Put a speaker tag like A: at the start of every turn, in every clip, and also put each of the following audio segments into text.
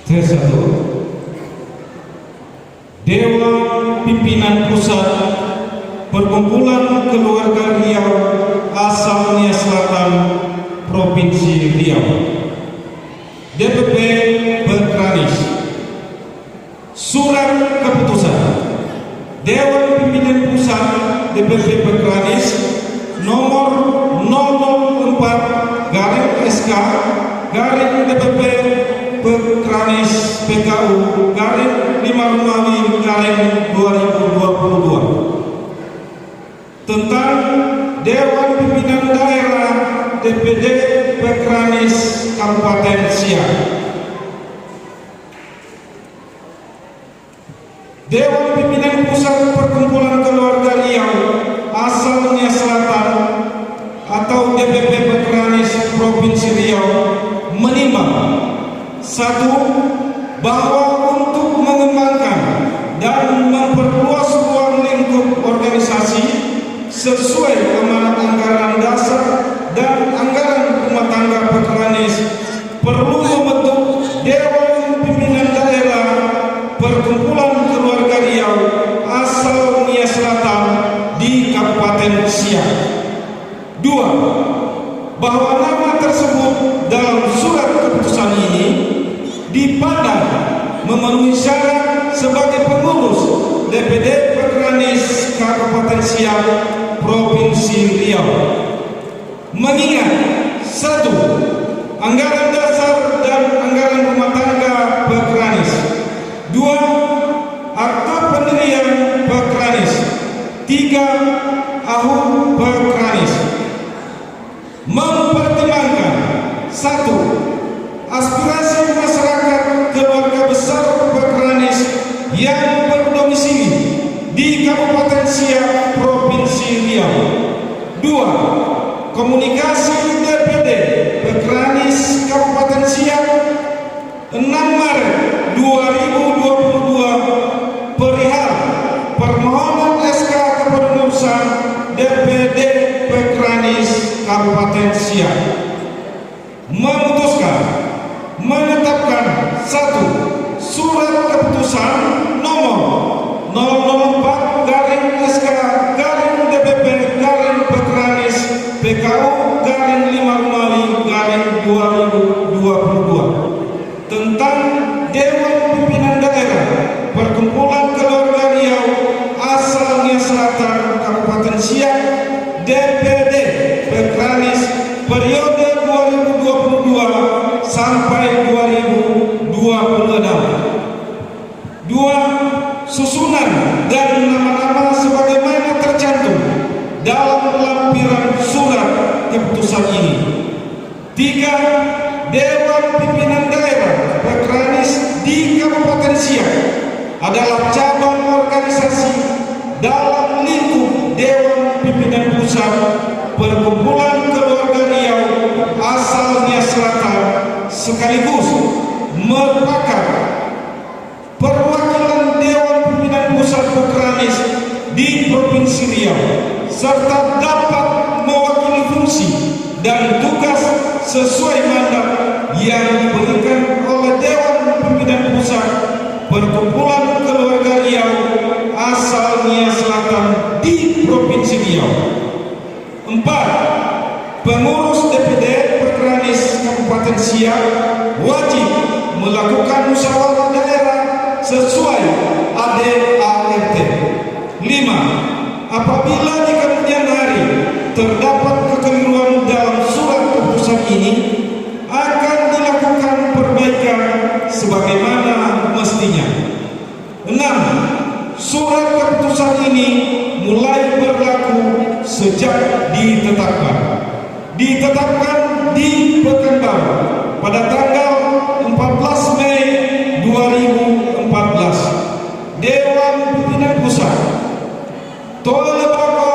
A: T1 Dewan Pimpinan Pusat Perkumpulan Keluarga Riau Asal Nia Selatan Provinsi Riau, DPP Berkranis. Surat keputusan Dewan Pimpinan Pusat DPP Berkranis nomor 004/SK DPP Berkranis PKU /5 Romawi /2022 tentang Dewan Pimpinan Daerah DPD Berkranis Kabupaten Siak. Dewan Pimpinan Pusat Perkumpulan Keluarga Riau Asal Nia Selatan atau DPP Berkranis Provinsi Riau menimbang: 1. Bahwa untuk mengembangkan dan memperluas ruang lingkup organisasi sesuai amanat anggaran dasar dan anggaran rumah tangga Berkranis, perlu membentuk Dewan Pimpinan Daerah Perkumpulan Keluarga Riau Asal Nia Selatan di Kabupaten Siak. 2. Bahwa nama tersebut dalam surat keputusan ini dipandang memenuhi syarat sebagai pengurus DPD Berkranis Kabupaten Siak Provinsi Riau, mengingat: 1. Anggaran dasar dan anggaran rumah tangga Berkranis. 2. Akta pendirian Berkranis. 3. AHUD Berkranis. Mempertimbangkan: 1. Aspirasi masyarakat keluarga besar Berkranis yang berdomisili di Kabupaten Siak Provinsi Riau. 2. Komunikasi DPD Berkranis Kabupaten Siak 6 Maret 2022 perihal permohonan SK kepengurusan DPD Berkranis Kabupaten Siak memutuskan menetapkan: 1. Surat keputusan nomor 004/SK DPP Berkranis PKU /5 Romawi /2022 tentang Dewan Pimpinan Daerah Perkumpulan Keluarga Riau Asal Nia Selatan Kabupaten Siak DPD Berkranis periode 2022 sampai 2026. 2. Susunan dan nama-nama sebagaimana tercantum dalam lampiran surat keputusan ini. 3. Dewan Pimpinan Daerah Berkranis di Kabupaten Siak adalah cabang organisasi dalam lingkup Dewan Pimpinan Pusat Perkumpulan Keluarga Riau Asal Nia Selatan, sekaligus merupakan perwakilan Dewan Pimpinan Pusat Berkranis di Provinsi Riau, serta dapat mewakili fungsi dan tugas sesuai mandat yang diberikan oleh Dewan Pimpinan Pusat Perkumpulan Keluarga Riau Asal Nia Selatan di Provinsi Riau. 4. Pengurus DPD Berkranis Kabupaten Siak wajib melakukan musyawarah daerah sesuai ADART. 5. Apabila di kemudian hari terdapat kekeliruan dalam surat keputusan ini, akan dilakukan perbaikan sebagaimana mestinya. 6. Surat keputusan ini mulai berlaku sejak ditetapkan di Pekanbaru pada tanggal 14 Mei 2014. Dewan Pimpinan Pusat Toa Lebako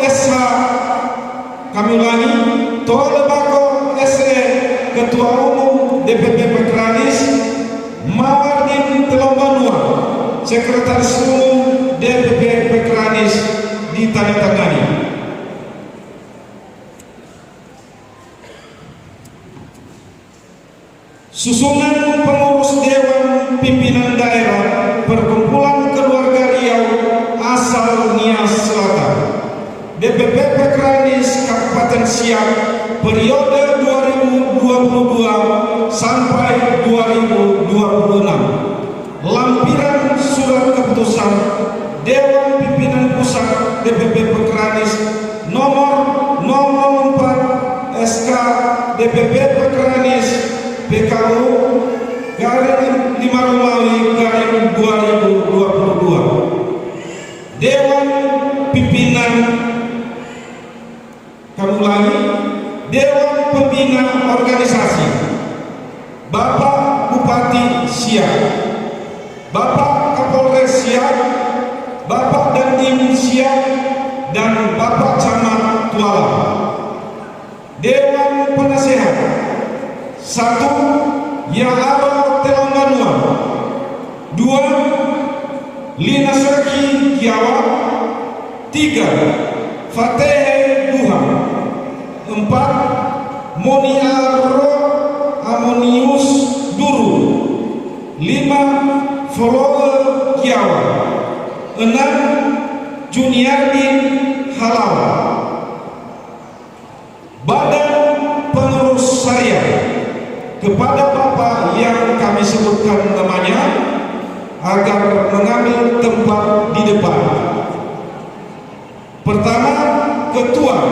A: SH, kami ulangi, Toa Lebako SE Ketua Umum DPP Berkranis, Mawardin Telombanua Sekretaris Umum DPP Berkranis ditandatangani. Susunan pengurus Dewan Siap periode 2022 sampai 2026. Lampiran surat keputusan Dewan Pimpinan Pusat DPP Pekranis nomor 04 SK DPP Pekranis PKU garing 5 Romawi garing 2022. Dewan Pimpinan Dewan Pembina Organisasi Bapak Bupati siap, Bapak Kapolres siap, Bapak Dandim siap, dan Bapak Camat Tuala. Dewan Penasehat 1. Yaharo Telangbanua 2. Lina Serki Kiawa 3. Fateh Duha 4. Moniaro Amonius Duru 5. Foloe Kiawa 6. Juniardin Halal. Badan Pengurus Syariah kepada Bapak yang kami sebutkan namanya agar mengambil tempat di depan. Pertama, Ketua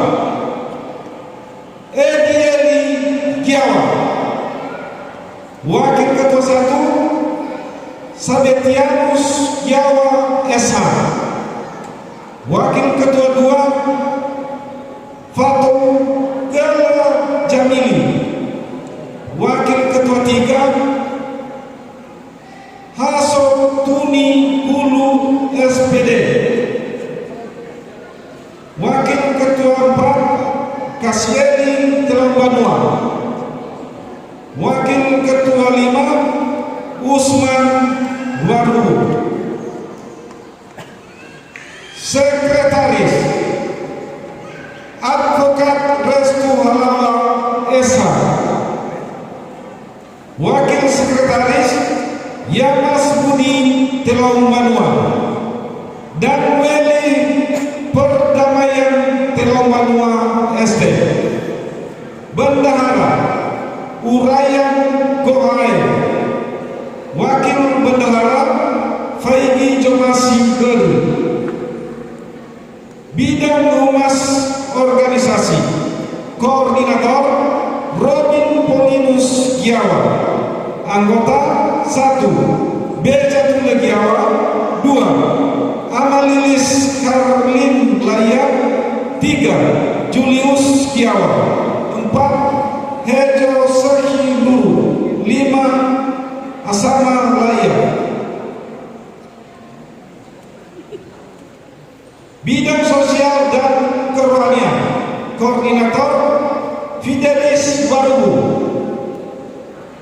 A: Edieli Giawa. Wakil Ketua 1 Sabetianus Giawa SH. Wakil Ketua 2 Fatou Gala Jamili. Wakil Ketua 3 Haso Tuni Hulu SPD. Wakil Ketua 4 Kasieni Telangbanua. Wakil Ketua 5 Usman Waru. Sekretaris Advokat Restu Halala SH. Wakil Sekretaris Yamas Budi Telangbanua dan Weli Perdamaian Telangbanua SD. Bendahara Urayan Gohae. Wakil Bendahara Faigi Jomasi Geri. Bidang Humas Organisasi Koordinator Robin Polinus Giawa. Anggota 1 Bejatula Giawa. 2 Amalilis Karlin Layak. 3 Julius Giawa. 4 Hejo Seki Luru. 5 Asama Layak. Bidang Sosial dan Kerohanian Koordinator Fidelis Baru.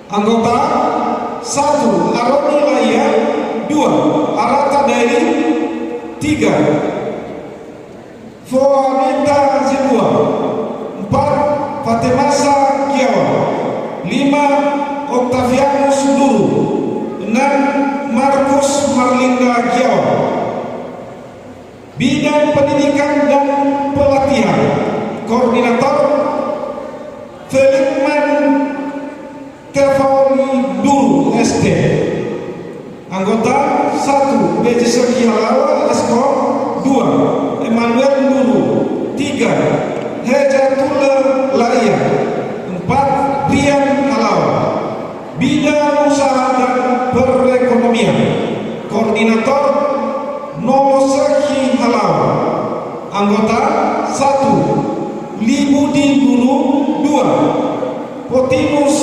A: Anggota 1 Aroni Laya. 2 Arata Dairi. 3 Foanita Zibua. 4 Fatemasa Giawa. 5 Octavianus Duru. 6 Markus Marlinda Giawa. Bidang Pendidikan dan Pelatihan Koordinator Felikman Kefauli Duru ST. Anggota 1 Beji Seki Halawa Esko. 2 Emmanuel Duru. 3 Hejatula Laya. 4 Rian Halawa. Bidang Usaha dan Perekonomian Koordinator Noloseki Halawa. Anggota 1 Libudi Guru. 2 Potinus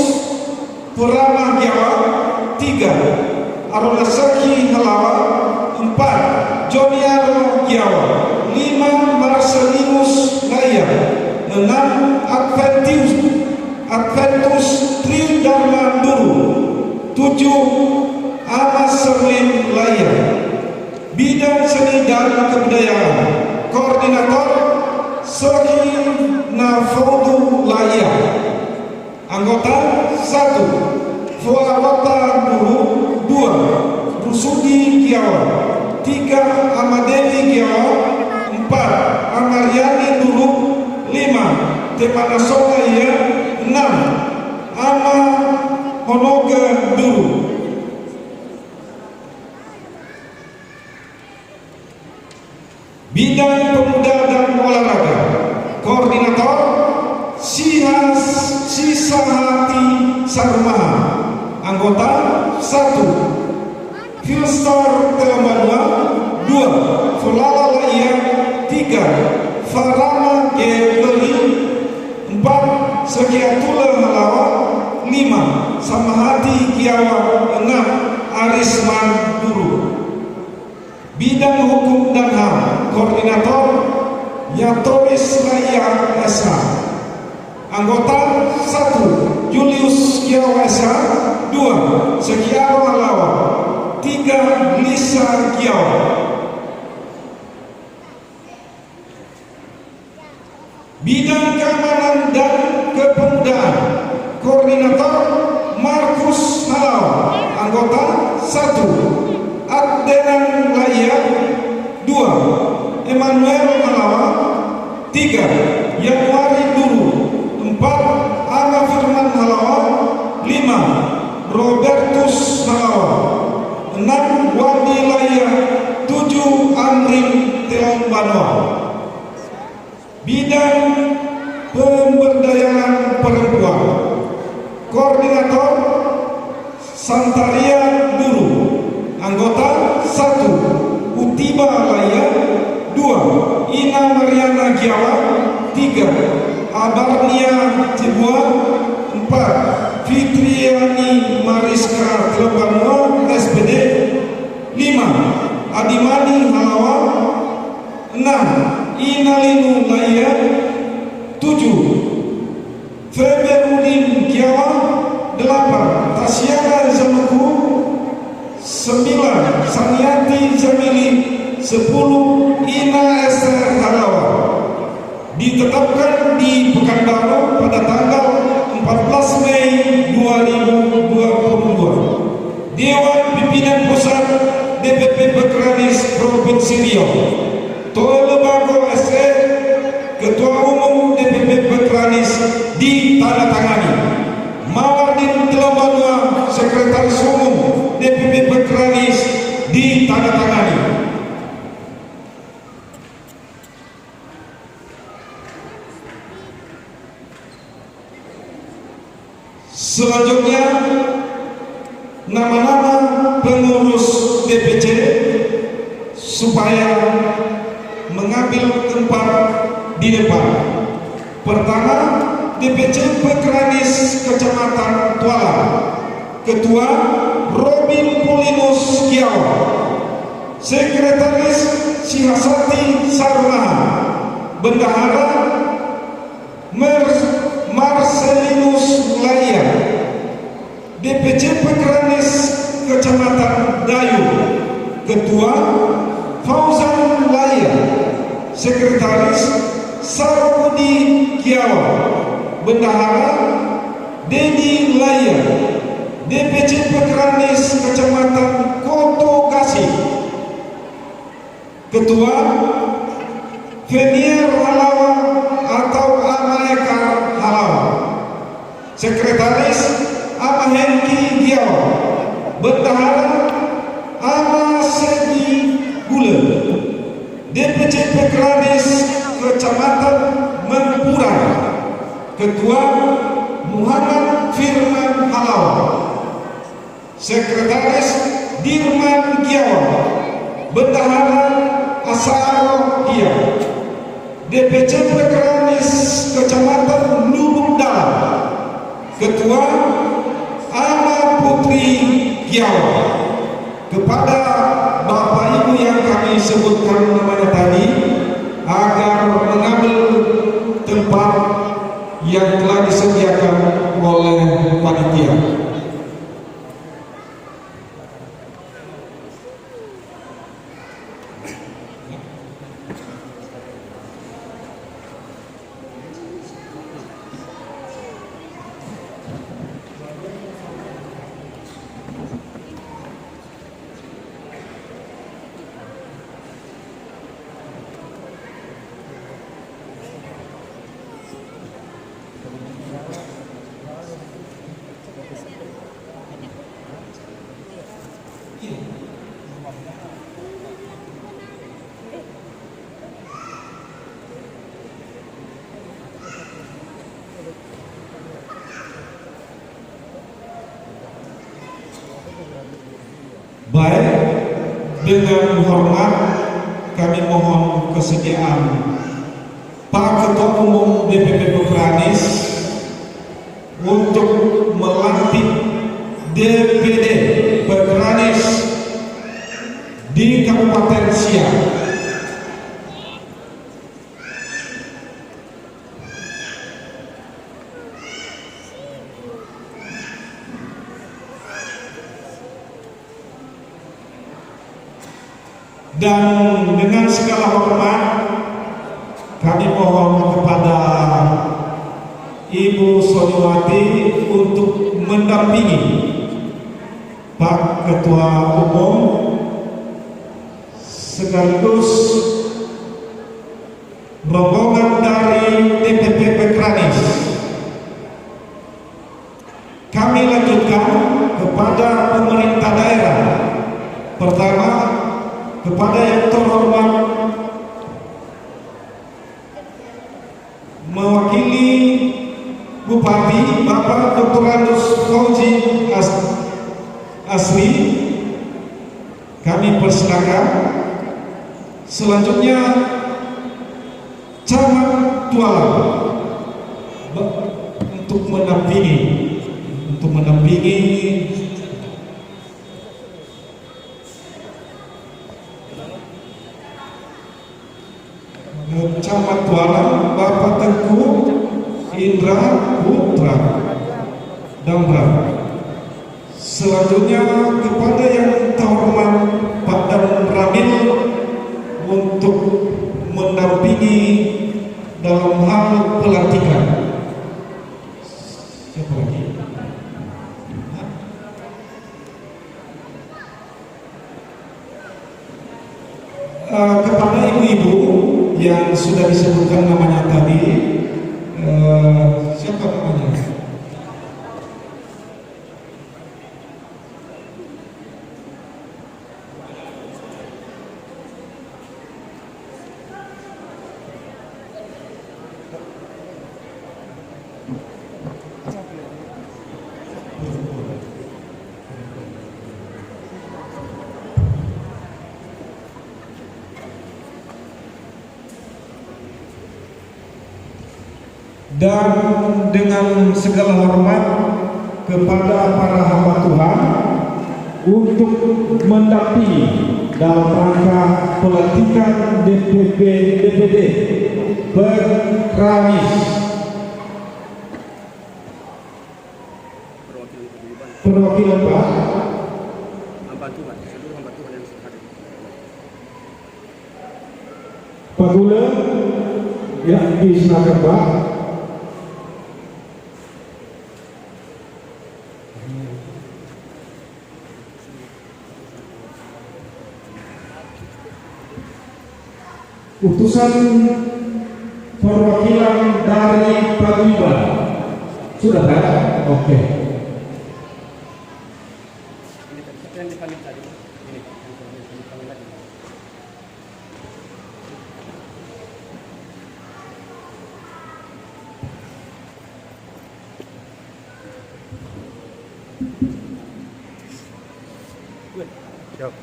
A: Purama Giawa. 3 Arolaseki Halawa. 4 Joniaro Giawa. 5 Marcelinus Laya. 6 Adventus Tridharma Duru. 7 Amas Serlin Laya. Bidang Seni dan Kebudayaan Koordinator Sohi Nafaudu Laya. Anggota 1 Fuawata Duru. 2 Rusudi Giawa. 3 Amadeli Giawa. 4 Amaryani Duru. 5 temana solaya 6 ama honoga dulu. Bidang pemuda dan olahraga, koordinator Sisahati Sarmaha, anggota 1 Filstar Telambanua, 2 Fulala Laya, 3 Farama Gebeli, 4 Sekiatula Halawa, 5 Samahati Kiawa, 6 Arisman Duru. Bidang hukum dan HAM, koordinator Yatoris Laya Esa, anggota 1 Julius Kiawa Esa, 2 Sekiawa Halawa, 3 Lisa Kiawa. Bidang keamanan dan kepemudaan, koordinator Markus Halawa, anggota 1 Addenan Laya, 2 Emmanuel Halawa, 3 Januari Duru, 4 Ana Firman Halawa, 5 Robertus Halawa, 6 Wandi Laya, 7 Amrin Telambanua. Bidang pemberdayaan perempuan, koordinator Santaria Duru, anggota 1 Utiba Laya, 2 Ina Mariana Giawa, 3 Abarnia Cibua, 4 Fitriani Mariska Telambanua SPD, 5 Adimani Halawa, 6 Inalinu Laya, 7 Feberudin Kiawa, 8 Tasyana Zanuku, 9 Saniati Jamili, 10 Ina Esther Halawa. Ditetapkan di Pekanbaru pada tanggal 14 Mei 2022. Dewan Pimpinan Pusat DPP Bekranis Provinsi Riau, Toa Lebago SE, Ketua Umum DPP Bekranis ditandatangani. Mawardin Telambanua, Sekretaris Umum DPP Bekranis ditandatangani. Selanjutnya nama-nama pengurus DPC supaya mengambil tempat di depan. Pertama, DPC Bekranis Kecamatan Tuala, Ketua Robin Paulinus Kiawa, Sekretaris Sihasati Sarmaha, Bendahara Marcelinus Laya, DPC Bekranis Kecamatan Dayu, Ketua Fauzan Laya, Sekretaris Sarabudi Kiawa, Bendahara Dedi Laya, DPC Bekranis Kecamatan Koto Kasih, Ketua Venier Halawa atau Amaeka Halawa, Sekretaris Amahenki Giawa, Bendahara Ama Sedi Gula, DPC Bekranis Kecamatan Mempura, Ketua Muhammad Firman Halawa, Sekretaris Dirman Giawa, Bendahara Asaro Dia, DPC Bekranis Kecamatan Lubuk Dalam, Ketua Ana Putri Giawa. Kepada Bapak Ibu yang kami sebutkan namanya tadi, agar mengambil tempat yang telah disediakan oleh panitia. Dengan hormat kami mohon kesediaan Pak Ketua Umum DPP Pekranis untuk melantik DPD Pekranis di Kabupaten Siak. Dan dengan segala hormat kami mohon kepada Ibu Soniwati untuk mendampingi Pak Ketua Umum sekaligus rombongan dari DPP Pekranis. Kami lanjutkan kepada pemerintah daerah. Pertama, kepada yang terhormat mewakili Bupati Bapak Dr. Andus Fauzi Asri, kami persilakan. Selanjutnya Camat Tualang untuk mendampingi Camat Tualang Bapak Tengku Indra Putra Damra. Selanjutnya kepada yang terhormat Pak Dan Ramil untuk mendampingi dalam hal pelantikan. Siapa lagi? Kepada ibu-ibu yang sudah disebutkan namanya tadi, siapa namanya? Dan dengan segala hormat kepada para hamba Tuhan untuk mendampingi dalam rangka pelantikan DPD Pekranis. Perwakilan Pak
B: hamba Tuhan, seluruh hamba Tuhan yang hadir.
A: Pak Gula yang diserahkan Pak. Utusan perwakilan dari Paguyuban sudah ada? Oke.
B: Ini yang dipanggil tadi. Ini yang dipanggil lagi. Siap.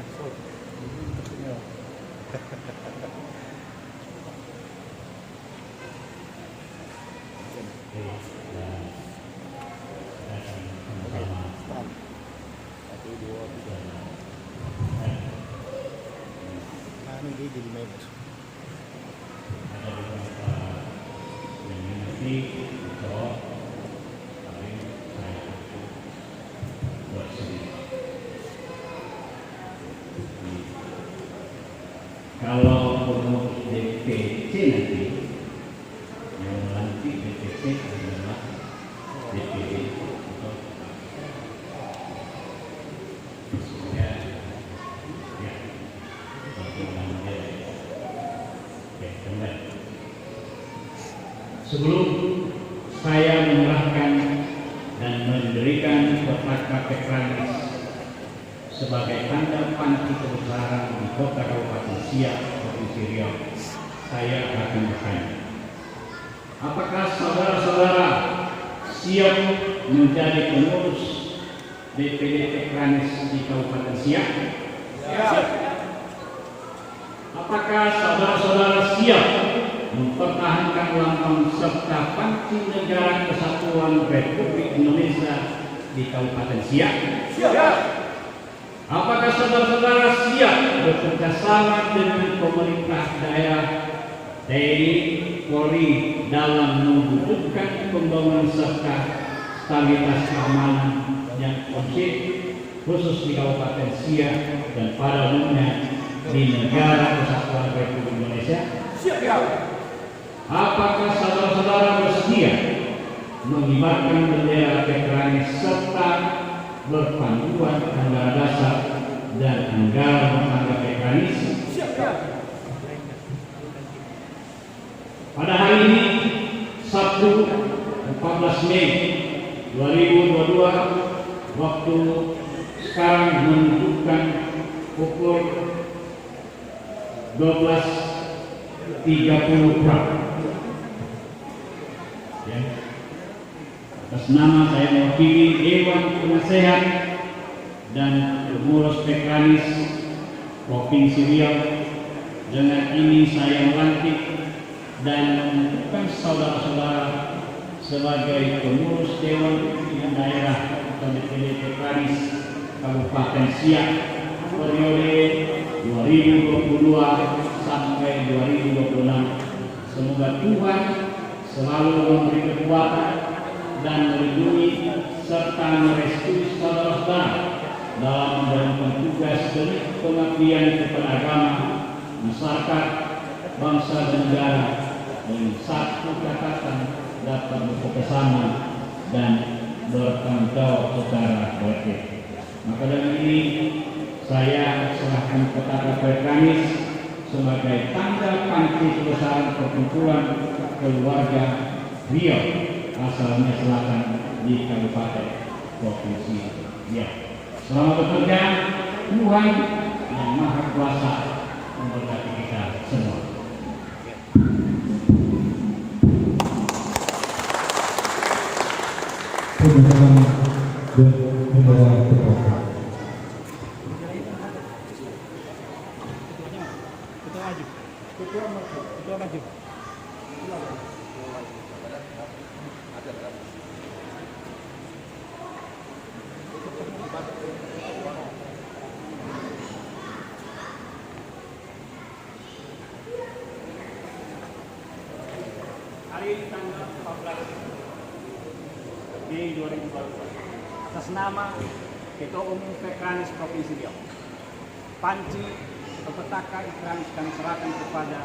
C: Kalau untuk DPC nanti yang melantik DPC adalah DPD untuk maksudnya ya bagaimana benar. Sebelum saya menyerahkan dan memberikan peserta Pekranis sebagai tanda panti kebesaran di kota Kabupaten Siak, Provinsi Riau, saya akan bertanya, apakah saudara-saudara siap menjadi pengurus DPD Pekranis di Kabupaten Siak? Siap. Apakah saudara-saudara siap mempertahankan lambang serta panci Negara Kesatuan Republik Indonesia di Kabupaten Siak?
B: Siap.
C: Apakah saudara-saudara siap bekerja sama dengan pemerintah daerah, TNI, Polri dalam mewujudkan pembangunan serta stabilitas keamanan yang kondusif khusus di Kabupaten Siak dan pada umumnya di Negara Kesatuan Republik Indonesia?
B: Siap.
C: Apakah saudara-saudara bersedia mengibarkan bendera PKRI serta berpanduan anggaran dasar dan anggaran rumah tangga PKRI?
B: Siap.
C: Pada hari ini, Sabtu 14 Mei 2022, waktu sekarang menunjukkan pukul 12.30 ya. Atas nama saya mewakili Dewan Penasehat dan Pengurus PKRI Provinsi Riau, dengan ini saya melantik dan menentukan saudara-saudara sebagai pengurus Dewan Pimpinan Daerah atau DPD PKRI Kabupaten Siak periode 2022 sampai 2026. Semoga Tuhan selalu memberi kekuatan dan melindungi serta merestui saudara-saudara dalam menjalankan tugas demi pengabdian kepada agama, masyarakat, bangsa dan negara dengan satu catatan dapat bekerjasama dan bertanggung jawab secara kolektif. Maka dengan ini saya serahkan kepada PKRI sebagai tanda panci kebesaran perkumpulan keluarga Riau asalnya selatan di Kabupaten Provinsi Riau. Selamat bekerja. Tuhan yang Maha Kuasa memberkati kita semua.
B: Ketua maju.
C: Hari ini tanggal 14 Mei 2022, atas nama Ketua Umum PKRI Provinsi Riau, panci atau petaka iklan kami serahkan kepada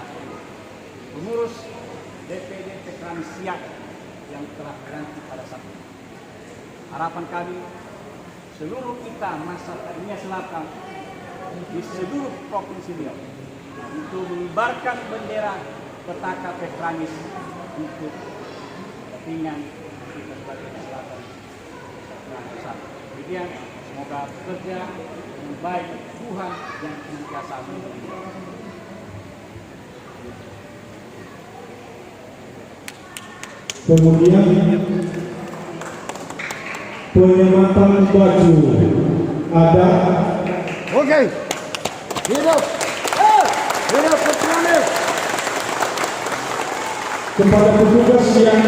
C: pengurus DPD PKRI Siak yang telah berhenti pada saat ini. Harapan kami seluruh kita masyarakat Indonesia Selatan di seluruh Provinsi Riau untuk mengibarkan bendera petaka PKRI untuk kepentingan kita sebagai masyarakat yang besar. Demikian, semoga bekerja dengan baik Tuhan yang senantiasa melindungi.
A: Kemudian penyematan baju ada.
B: Oke. Hidup Petronas.
A: Kepada petugas yang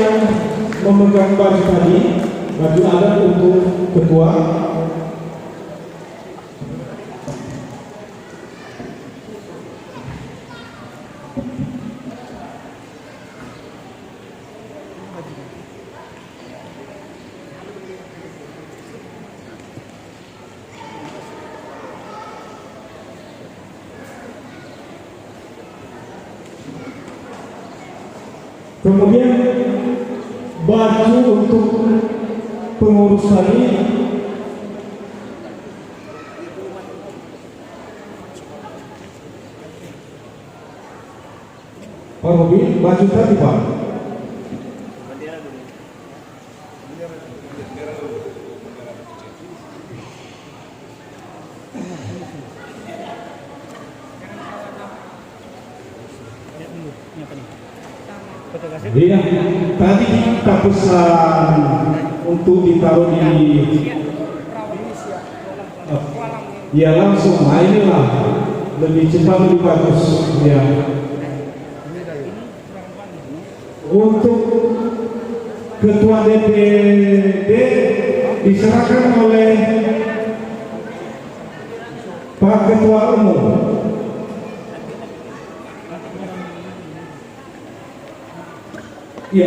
A: memegang baju tadi, baju adat untuk ketua. Kemudian baju untuk pengurus tadi Pak Robi, baju tadi Pak. Iya, tadi kita pesan untuk ditaruh di ya langsung inilah lebih cepat lebih bagus ya. Untuk Ketua DPD diserahkan oleh Pak Ketua Umum. Ya,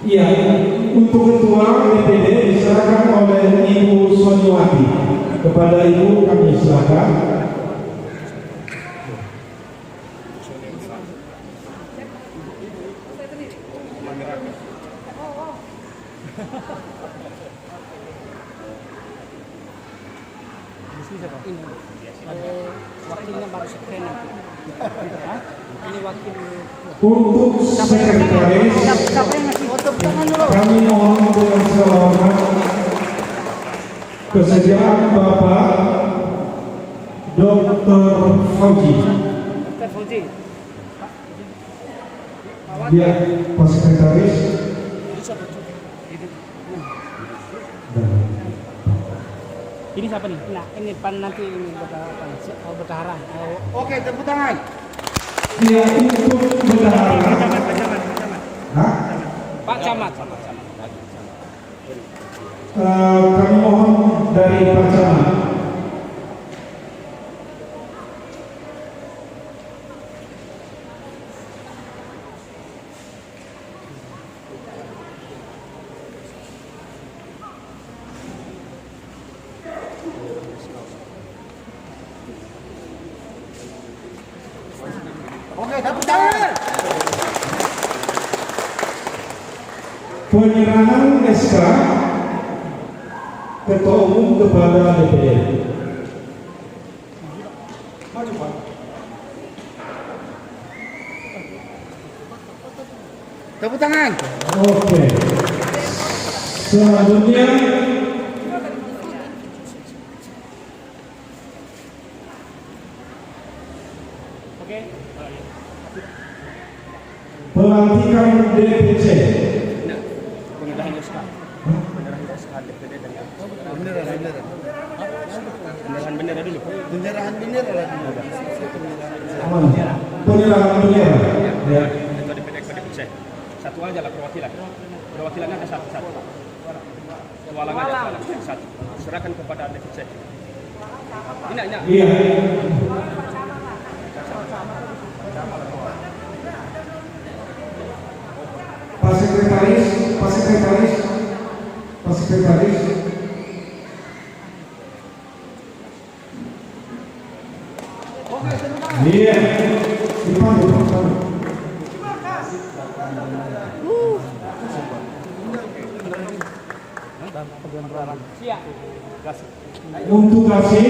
A: iya, untuk Ketua DPD diserahkan oleh Ibu Soniwati. Kepada Ibu kami silakan.
B: Wakilnya baru sekren nanti. Ini wakil.
A: Untuk sekretaris kami mohon dengan selamat kesediaan Bapak Dr. Fauji.
B: Dr. Fauji.
A: Ya, Pak Sekretaris.
B: Ini siapa nih? Nah, ini pan nanti ini berkahara.
C: Oke, tepuk tangan.
A: Ya, untuk bendahara. Hah?
B: Pak Camat.
A: Kami mohon dari Pak Camat.
C: Oke, tepuk tangan.
A: Penyerahan SK Ketua Umum kepada DPD.
C: Maju, Pak. Tepuk tangan.
A: Oke. Selanjutnya
B: Oke.
A: pelantikan DPC.
B: Penyerahan SK. Penyerahan SK DPD dan penyerahan bendera dulu.
C: Penyerahan bendera lagi.
A: Penyerahan bendera. Ya.
B: Ketua DPD kepada DPC. Satu aja lah perwakilan. Perwakilannya ada satu. Tualang aja satu. Serahkan kepada DPC. Ini.
A: Iya. Pak Sekretaris. Iya. Dipanggil.
B: Siap.
A: Untuk kasih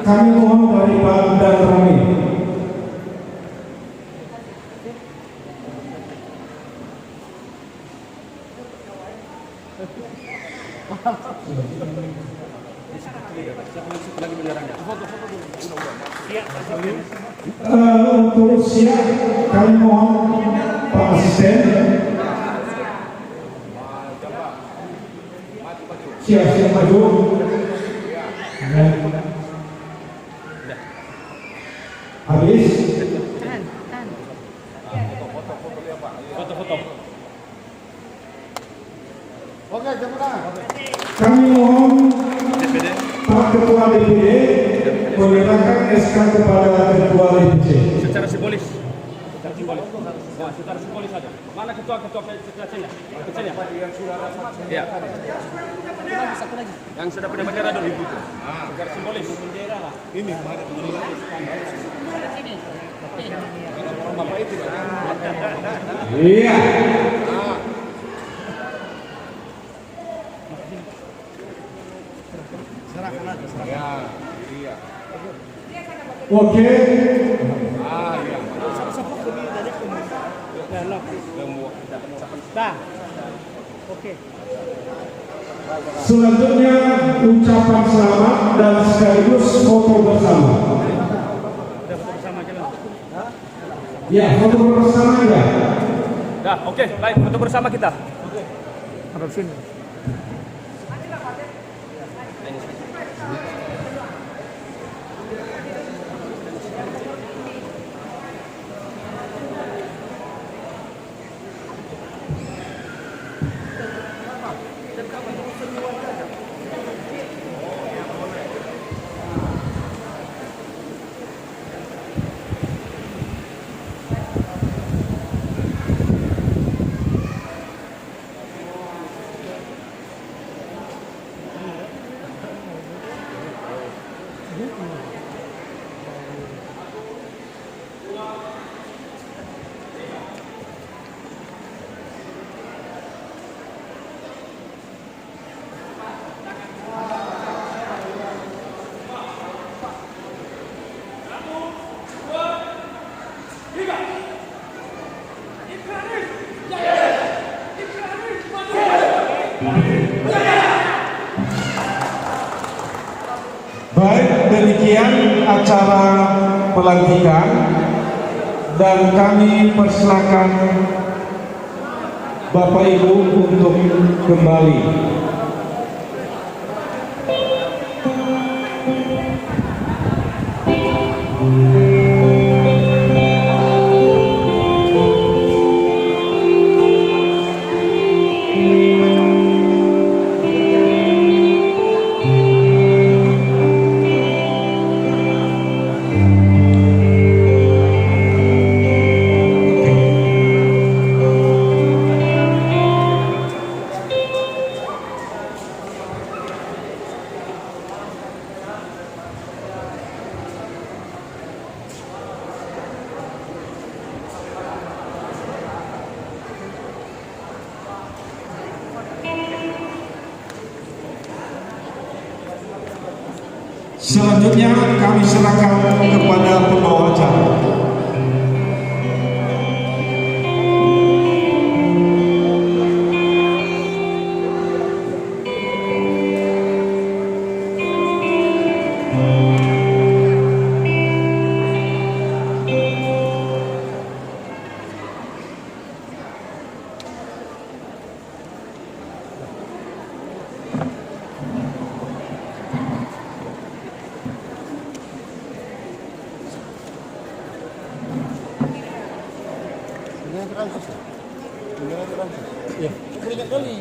A: kami mohon dari Pak dan Rami.
B: Lagi benderanya. Foto-foto dulu. Siap.
A: Untuk siap kami mohon Pak Asisten. Siap maju. Habis.
B: Foto-foto.
C: Oke, tepuk tangan.
A: Kami mohon Pak Ketua DPD menyerahkan SK kepada Ketua DPC.
B: Secara simbolis. Nah, secara simbolis saja. Mana ketua kecilnya? Kecilnya. Ya. Yang sudah punya bendera dulu. Secara simbolis. Bendera lah. Ini. Bapak itu.
A: Iya. Oke.
B: Oke.
A: Selanjutnya ucapan selamat dan sekaligus foto bersama.
B: Udah foto bersama aja lah.
A: Ya, foto bersama ya.
B: Dah, oke, baik, foto bersama kita. Ada sini.
A: Baik, demikian acara pelantikan dan kami persilakan Bapak Ibu untuk kembali. Selanjutnya kami serahkan kepada pembawa acara.
D: Dengan transis. Iya. Keringat kali.